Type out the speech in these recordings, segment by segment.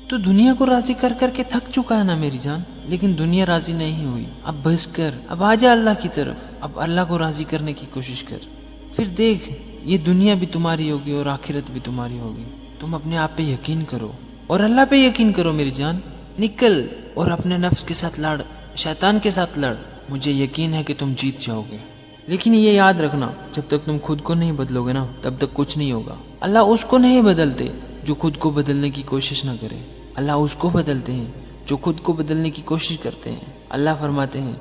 تو دنیا کو راضی کر کر کے تھک چکا ہے نا میری جان، لیکن دنیا راضی نہیں ہوئی۔ اب بس کر، اب آ جا اللہ کی طرف، اب اللہ کو راضی کرنے کی کوشش کر۔ پھر دیکھ، یہ دنیا بھی تمہاری ہوگی اور آخرت بھی تمہاری ہوگی۔ تم اپنے آپ پہ یقین کرو اور اللہ پہ یقین کرو میری جان۔ نکل اور اپنے نفس کے ساتھ لڑ، شیطان کے ساتھ لڑ۔ مجھے یقین ہے کہ تم جیت جاؤ گے، لیکن یہ یاد رکھنا، جب تک تم خود کو نہیں بدلو گے نا، تب تک کچھ نہیں ہوگا۔ اللہ اس کو نہیں بدلتے جو خود کو بدلنے کی کوشش نہ کرے، اللہ اس کو بدلتے ہیں جو خود کو بدلنے کی کوشش کرتے ہیں۔ اللہ فرماتے ہیں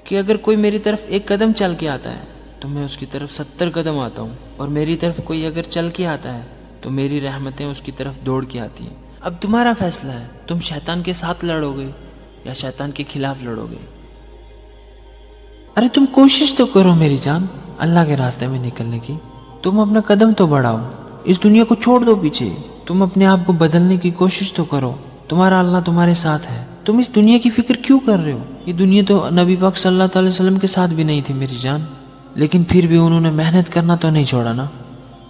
کہ اگر کوئی میری طرف ایک قدم چل کے آتا ہے تو میں اس کی طرف 70 قدم آتا ہوں، اور میری طرف کوئی اگر چل کے آتا ہے تو میری رحمتیں اس کی طرف دوڑ کے آتی ہیں۔ اب تمہارا فیصلہ ہے، تم شیطان کے ساتھ لڑو گے یا شیطان کے خلاف لڑو گے۔ ارے تم کوشش تو کرو میری جان اللہ کے راستے میں نکلنے کی۔ تم اپنا قدم تو بڑھاؤ، اس دنیا کو چھوڑ دو پیچھے، تم اپنے آپ کو بدلنے کی کوشش تو کرو۔ تمہارا اللہ تمہارے ساتھ ہے۔ تم اس دنیا کی فکر کیوں کر رہے ہو؟ یہ دنیا تو نبی پاک صلی اللہ علیہ وسلم کے ساتھ بھی نہیں تھی میری جان، لیکن پھر بھی انہوں نے محنت کرنا تو نہیں چھوڑا نا۔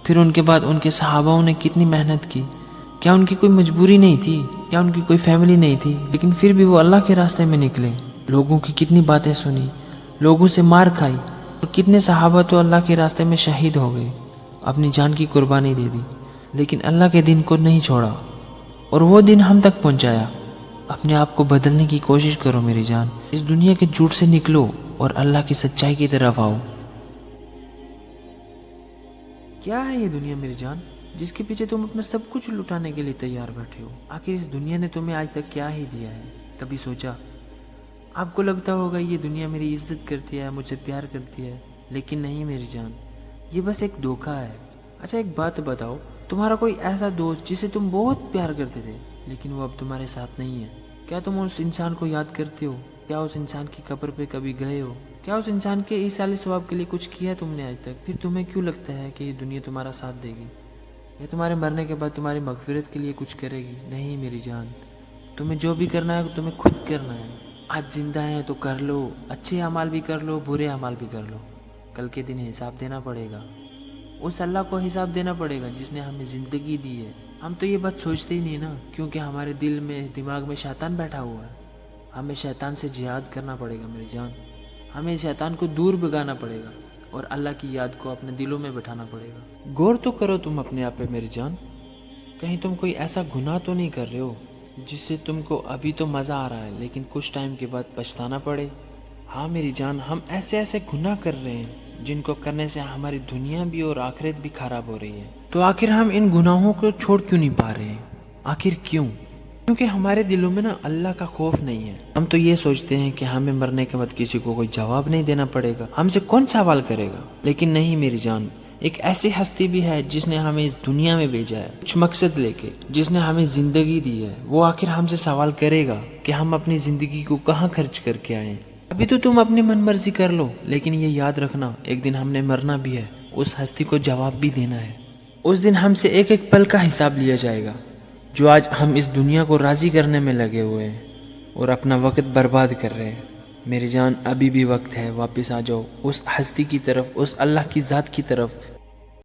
پھر ان کے بعد ان کے صحاباؤں نے کتنی محنت کی، کیا ان کی کوئی مجبوری نہیں تھی؟ کیا ان کی کوئی فیملی نہیں تھی؟ لیکن پھر بھی وہ اللہ کے راستے میں نکلے، لوگوں کی کتنی باتیں سنی، لوگوں سے مار کھائی، اور کتنے صحابہ تو اللہ کے راستے میں شہید ہو گئے، اپنی جان کی قربانی دے دی، لیکن اللہ کے دین کو نہیں چھوڑا اور وہ دن ہم تک پہنچایا۔ اپنے آپ کو بدلنے کی کوشش کرو میری جان، اس دنیا کے جھوٹ سے نکلو اور اللہ کی سچائی کی طرف آؤ۔ کیا ہے یہ دنیا میری جان جس کے پیچھے تم اپنا سب کچھ لٹانے کے لیے تیار بیٹھے ہو؟ آخر اس دنیا نے تمہیں آج تک کیا ہی دیا ہے؟ کبھی سوچا؟ آپ کو لگتا ہوگا یہ دنیا میری عزت کرتی ہے، مجھ سے پیار کرتی ہے، لیکن نہیں میری جان، یہ بس ایک دھوکہ ہے۔ اچھا ایک بات بتاؤ، تمہارا کوئی ایسا دوست جسے تم بہت پیار کرتے تھے لیکن وہ اب تمہارے ساتھ نہیں ہے، کیا تم اس انسان کو یاد کرتے ہو؟ کیا اس انسان کی قبر پہ کبھی گئے ہو؟ کیا اس انسان کے ایصال ثواب کے لیے کچھ کیا تم نے آج تک؟ پھر تمہیں کیوں لگتا ہے کہ یہ دنیا تمہارا ساتھ دے گی یا تمہارے مرنے کے بعد تمہاری مغفرت کے لیے کچھ کرے گی؟ نہیں میری جان، تمہیں جو بھی کرنا ہے تمہیں خود کرنا ہے۔ آج زندہ ہیں تو کر لو، اچھے اعمال بھی کر لو، برے اعمال بھی کر لو، کل کے دن حساب دینا پڑے گا، اس اللہ کو حساب دینا پڑے گا جس نے ہمیں زندگی دی ہے۔ ہم تو یہ بات سوچتے ہی نہیں نا، کیونکہ ہمارے دل میں دماغ میں شیطان بیٹھا ہوا ہے۔ ہمیں شیطان سے جہاد کرنا پڑے گا میری جان، ہمیں شیطان کو دور بھگانا پڑے گا اور اللہ کی یاد کو اپنے دلوں میں بٹھانا پڑے گا۔ غور تو کرو تم اپنے آپ پہ میری جان، کہیں تم کوئی ایسا گناہ تو نہیں کر رہے ہو جس سے تم کو ابھی تو مزہ آ رہا ہے لیکن کچھ ٹائم کے بعد پچھتانا پڑے؟ ہاں میری جان، ہم ایسے ایسے گناہ کر رہے ہیں جن کو کرنے سے ہماری دنیا بھی اور آخرت بھی خراب ہو رہی ہے۔ تو آخر ہم ان گناہوں کو چھوڑ کیوں نہیں پا رہے ہیں؟ آخر کیوں؟ کیونکہ ہمارے دلوں میں نا اللہ کا خوف نہیں ہے۔ ہم تو یہ سوچتے ہیں کہ ہمیں مرنے کے بعد کسی کو کوئی جواب نہیں دینا پڑے گا، ہم سے کون سوال کرے گا؟ لیکن نہیں میری جان، ایک ایسی ہستی بھی ہے جس نے ہمیں اس دنیا میں بھیجا ہے کچھ مقصد لے کے، جس نے ہمیں زندگی دی ہے، وہ آخر ہم سے سوال کرے گا کہ ہم اپنی زندگی کو کہاں خرچ کر کے آئے ہیں۔ ابھی تو تم اپنی من مرضی کر لو، لیکن یہ یاد رکھنا ایک دن ہم نے مرنا بھی ہے، اس ہستی کو جواب بھی دینا ہے۔ اس دن ہم سے ایک ایک پل کا حساب لیا جائے گا۔ جو آج ہم اس دنیا کو راضی کرنے میں لگے ہوئے ہیں اور اپنا وقت برباد کر رہے ہیں، میری جان ابھی بھی وقت ہے، واپس آ جاؤ اس ہستی کی طرف، اس اللہ کی ذات کی طرف